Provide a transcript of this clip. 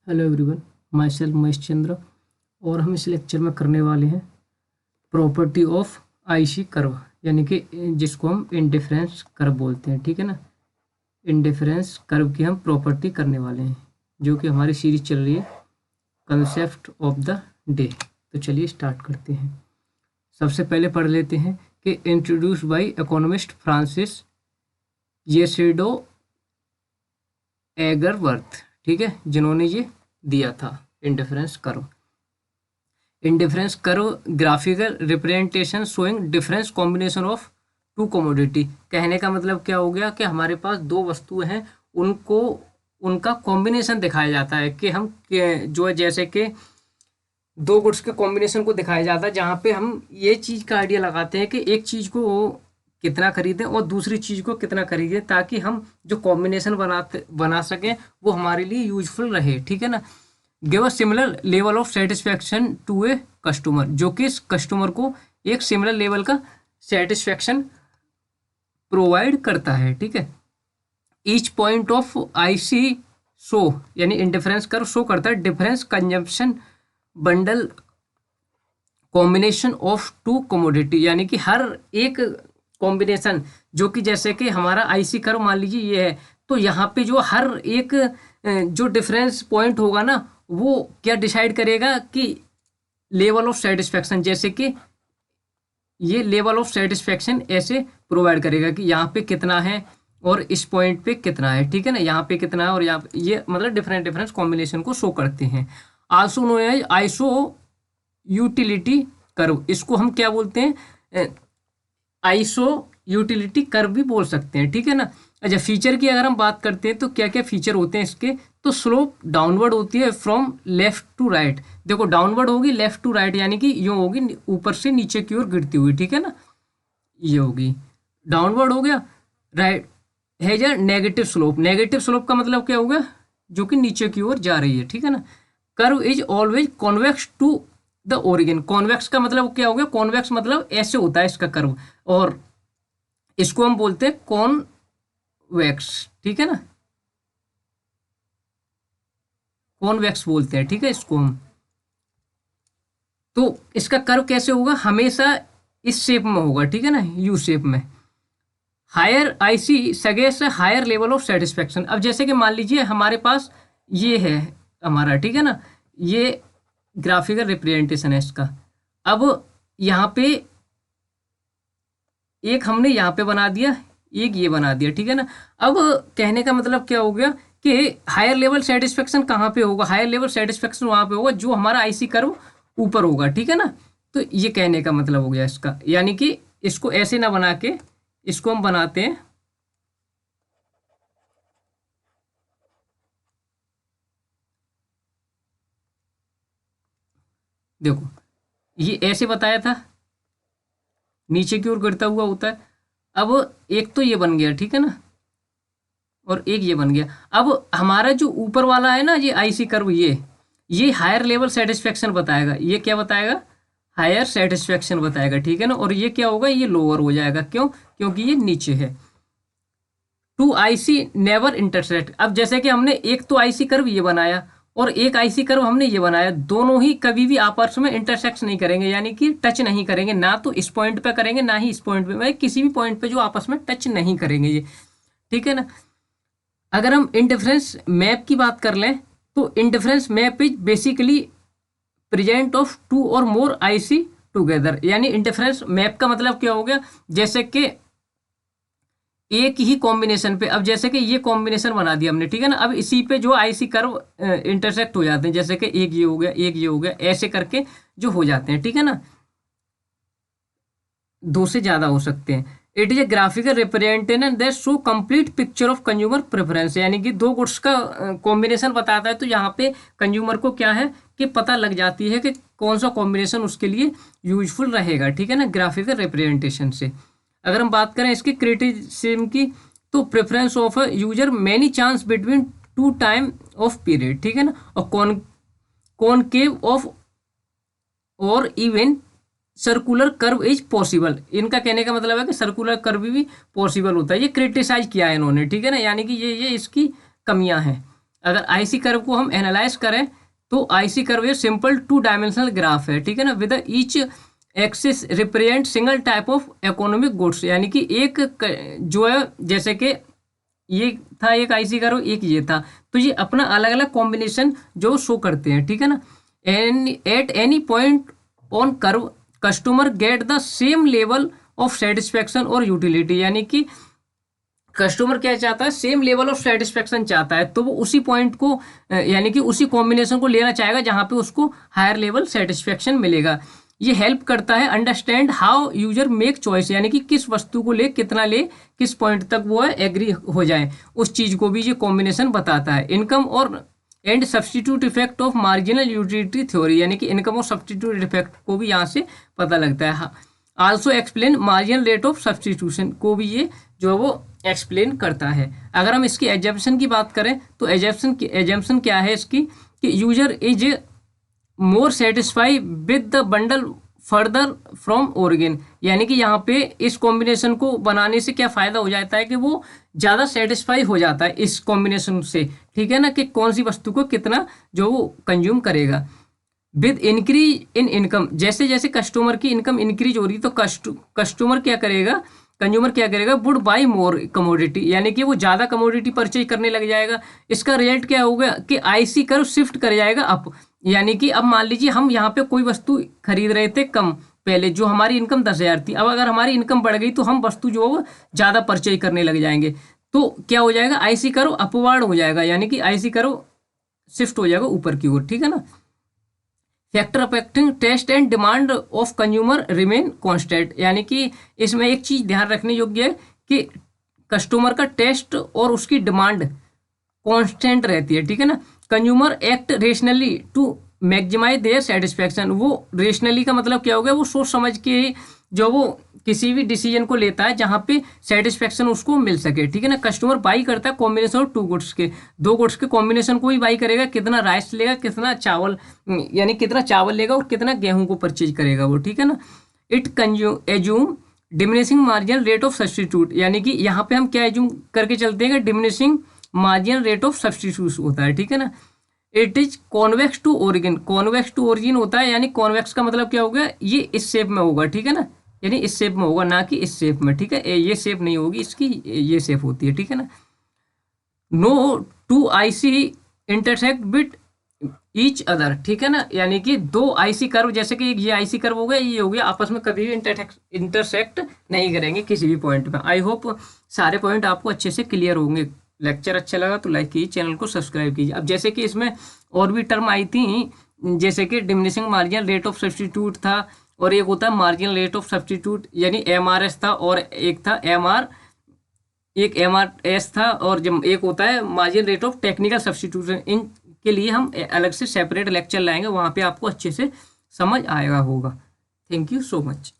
Hello everyone, myself Mahesh Chandra. और हम इस लेक्चर में करने वाले हैं प्रॉपर्टी ऑफ आईसी कर्व, यानी कि जिसको हम इंडिफरेंस कर्व बोलते हैं। ठीक है ना, इंडिफरेंस कर्व की हम प्रॉपर्टी करने वाले हैं, जो कि हमारी सीरीज चल रही है कंसेप्ट ऑफ द डे। तो चलिए स्टार्ट करते हैं। सबसे पहले पढ़ लेते हैं कि introduce by economist Francis Ysidro Edgeworth, ठीक है, जिन्होंने ये दिया था indifference curve. Indifference curve graphical representation showing difference combination of two commodity. कहने का मतलब क्या हो गया कि हमारे पास दो वस्तुएं हैं, उनको उनका कॉम्बिनेशन दिखाया जाता है कि हम जो है जैसे कि दो गुड्स के कॉम्बिनेशन को दिखाया जाता है, जहाँ पे हम ये चीज़ का आइडिया लगाते हैं कि एक चीज़ को कितना खरीदें और दूसरी चीज़ को कितना खरीदें, ताकि हम जो कॉम्बिनेशन बना सकें वो हमारे लिए यूजफुल रहे। ठीक है ना, give a similar level of satisfaction to a customer, जो कि इस कस्टमर को एक सिमिलर लेवल का सेटिस्फैक्शन प्रोवाइड करता है। ठीक है, each point of IC show, यानी इंडिफरेंस कर्व शो करता है difference consumption bundle combination of two commodity, यानी कि हर एक कॉम्बिनेशन जो कि जैसे कि हमारा आईसी कर्व मान लीजिए ये है, तो यहाँ पे जो हर एक जो डिफरेंस पॉइंट होगा ना, वो क्या डिसाइड करेगा कि लेवल ऑफ सेटिस्फैक्शन, जैसे कि ये लेवल ऑफ सेटिस्फैक्शन ऐसे प्रोवाइड करेगा कि यहाँ पे कितना है और इस पॉइंट पे कितना है। ठीक है ना, यहाँ पे कितना है और यहाँ पे, ये मतलब डिफरेंट डिफरेंस कॉम्बिनेशन को शो करते हैं। Also known as iso utility curve, इसको हम क्या बोलते हैं, आइसो यूटिलिटी कर्व भी बोल सकते हैं। ठीक है ना, अच्छा, फीचर की अगर हम बात करते हैं तो क्या क्या फीचर होते हैं इसके, तो स्लोप डाउनवर्ड होती है फ्रॉम लेफ्ट टू राइट। देखो, डाउनवर्ड होगी लेफ्ट टू राइट, यानी कि यूँ होगी ऊपर से नीचे की ओर गिरती हुई। ठीक है ना, ये होगी डाउनवर्ड हो गया। राइट है या नेगेटिव स्लोप, नेगेटिव स्लोप का मतलब क्या होगा, जो कि नीचे की ओर जा रही है। ठीक है ना, curve is always convex to the origin. Convex का मतलब क्या हो गया, कॉन्वेक्स मतलब ऐसे होता है इसका कर्व, और इसको हम बोलते हैं कॉन्वेक्स। ठीक है ना, कॉन्वेक्स बोलते हैं। ठीक है, इसको हम, तो इसका कर्व कैसे होगा, हमेशा इस शेप में होगा। ठीक है ना, यू शेप में। Higher IC suggest higher level of satisfaction. अब जैसे कि मान लीजिए हमारे पास ये है हमारा, ठीक है ना, ये ग्राफिकल रिप्रेजेंटेशन है इसका। अब यहाँ पे एक हमने यहाँ पे बना दिया, एक ये बना दिया। ठीक है ना, अब कहने का मतलब क्या हो गया कि हायर लेवल सेटिस्फेक्शन कहाँ पे होगा, हायर लेवल सेटिस्फेक्शन वहाँ पे होगा जो हमारा आईसी कर्व ऊपर होगा। ठीक है ना, तो ये कहने का मतलब हो गया इसका, यानी कि इसको ऐसे ना बना के इसको हम बनाते हैं, देखो ये ऐसे बताया था, नीचे की ओर गिरता हुआ होता है। अब एक तो ये बन गया, ठीक है ना, और एक ये बन गया। अब हमारा जो ऊपर वाला है ना, ये आईसी कर्व, ये हायर लेवल सेटिस्फेक्शन बताएगा। ये क्या बताएगा, हायर सेटिस्फेक्शन बताएगा। ठीक है ना, और ये क्या होगा, ये लोअर हो जाएगा। क्यों, क्योंकि ये नीचे है। Two IC never intersect. अब जैसे कि हमने एक तो आईसी कर्व ये बनाया और एक आईसी कर्व हमने ये बनाया, दोनों ही कभी भी आपस में इंटरसेक्ट नहीं करेंगे, यानी कि टच नहीं करेंगे, ना तो इस पॉइंट पे करेंगे ना ही इस पॉइंट पे, मतलब किसी भी पॉइंट पे जो आपस में टच नहीं करेंगे ये। ठीक है ना, अगर हम इंडिफरेंस मैप की बात कर लें तो indifference map is basically present of two और मोर आईसी टुगेदर। यानी इंडिफरेंस मैप का मतलब क्या हो गया, जैसे कि एक ही कॉम्बिनेशन पे, अब जैसे कि ये कॉम्बिनेशन बना दिया हमने, ठीक है ना, अब इसी पे जो आईसी कर्व इंटरसेक्ट हो जाते हैं, जैसे कि एक ये हो गया एक ये हो गया, ऐसे करके जो हो जाते हैं। ठीक है ना, दो से ज्यादा हो सकते हैं। It is a graphical representation that show complete picture of consumer preference, यानी कि दो गुड्स का कॉम्बिनेशन बताता है, तो यहाँ पे कंज्यूमर को क्या है कि पता लग जाती है कि कौन सा कॉम्बिनेशन उसके लिए यूजफुल रहेगा। ठीक है ना, ग्राफिकल रिप्रेजेंटेशन से। अगर हम बात करें इसकी क्रिटिसिज्म की, तो preference of a user many chance between two time of period. ठीक है ना, और कॉनकेव ऑफ और even circular curve is possible. इनका कहने का मतलब है कि सर्कुलर कर्व भी पॉसिबल होता है, ये क्रिटिसाइज किया है इन्होंने। ठीक है ना, यानी कि ये इसकी कमियां हैं। अगर आईसी कर्व को हम एनालाइज करें तो आईसी कर्व ये सिंपल 2 डायमेंशनल ग्राफ है, ठीक है ना, with each axis represent single type of economic goods, यानी कि एक जो है जैसे कि ये था एक आईसी कर्व, एक ये था, तो ये अपना अलग अलग कॉम्बिनेशन जो शो करते हैं, ठीक है ना। At any point on curve customer get the same level of satisfaction और यूटिलिटी, यानी कि कस्टमर क्या चाहता है, सेम लेवल ऑफ सेटिस्फेक्शन चाहता है, तो वो उसी पॉइंट को यानी कि उसी कॉम्बिनेशन को लेना चाहेगा जहां पे उसको हायर लेवल सेटिस्फेक्शन मिलेगा। ये हेल्प करता है understand how user make choice, यानी कि किस वस्तु को ले, कितना ले, किस पॉइंट तक वो है एग्री हो जाए, उस चीज को भी ये कॉम्बिनेशन बताता है। इनकम और and substitute effect of marginal utility theory, यानी कि इनकम और सब्सटीट्यूट इफेक्ट को भी यहाँ से पता लगता है। Also explain marginal rate of substitution को भी ये जो है वो एक्सप्लेन करता है। अगर हम इसकी एजम्पशन की बात करें तो एजम्पशन क्या है इसकी, कि user is more satisfy with the bundle further from origin, यानी कि यहाँ पे इस कॉम्बिनेशन को बनाने से क्या फ़ायदा हो जाता है कि वो ज़्यादा सेटिस्फाई हो जाता है इस कॉम्बिनेशन से, ठीक है ना, कि कौन सी वस्तु को कितना जो वो कंज्यूम करेगा। विद इंक्रीज इन इनकम, जैसे जैसे कस्टमर की इनकम इंक्रीज हो रही तो कस्टमर क्या करेगा, कंज्यूमर क्या करेगा, वुड बाई मोर कमोडिटी, यानी कि वो ज़्यादा कमोडिटी परचेज करने लग जाएगा। इसका रिजल्ट क्या होगा कि आईसी कर्व शिफ्ट कर जाएगा अप, यानी कि अब मान लीजिए हम यहाँ पे कोई वस्तु खरीद रहे थे कम, पहले जो हमारी इनकम 10,000 थी, अब अगर हमारी इनकम बढ़ गई तो हम वस्तु जो है ज़्यादा परचेज करने लग जाएंगे, तो क्या हो जाएगा, आईसी कर्व अपवार्ड हो जाएगा, यानी कि आईसी कर्व शिफ्ट हो जाएगा ऊपर की ओर, ठीक है ना। Factor affecting taste and demand of consumer remain constant, यानी कि इसमें एक चीज़ ध्यान रखने योग्य है कि कस्टमर का टेस्ट और उसकी डिमांड कांस्टेंट रहती है, ठीक है ना। Consumer act rationally to maximize their satisfaction, वो रेशनली का मतलब क्या हो गया, वो सोच समझ के जो वो किसी भी डिसीजन को लेता है जहाँ पे सेटिस्फेक्शन उसको मिल सके, ठीक है ना। कस्टमर बाई करता है कॉम्बिनेशन ऑफ 2 गुड्स के, 2 गुड्स के कॉम्बिनेशन को ही बाई करेगा, कितना राइस लेगा, कितना चावल, यानी कितना चावल लेगा और कितना गेहूं को परचेज करेगा वो, ठीक है ना। It assume diminishing marginal rate of substitute, यानी कि यहाँ पे हम क्या एज्यूम करके चलते हैं कि diminishing marginal rate of substitute होता है, ठीक है ना। It is convex to origin, convex to origin होता है, यानी कॉन्वेक्स का मतलब क्या होगा, ये इस शेप में होगा, ठीक है ना, यानी इस शेप में होगा, ना कि इस शेप में, ठीक है, ये शेप नहीं होगी इसकी, ये शेप होती है, ठीक है ना। No two IC intersect with each other, ठीक है ना, यानी कि 2 आईसी कर्व, जैसे कि ये आईसी कर्व हो गया, ये हो गया, आपस में कभी भी इंटरसेक्ट नहीं करेंगे किसी भी पॉइंट में। आई होप सारे पॉइंट आपको अच्छे से क्लियर होंगे। लेक्चर अच्छा लगा तो लाइक कीजिए, चैनल को सब्सक्राइब कीजिए। अब जैसे कि इसमें और भी टर्म आई थी, जैसे कि diminishing marginal rate of substitute था, और एक होता है मार्जिनल रेट ऑफ सब्सटीट्यूट, यानी एमआरएस था, और एक था एमआरएस था, और जब एक होता है marginal rate of technical substitution. इन के लिए हम अलग से सेपरेट लेक्चर लाएंगे, वहाँ पे आपको अच्छे से समझ आएगा होगा। Thank you so much.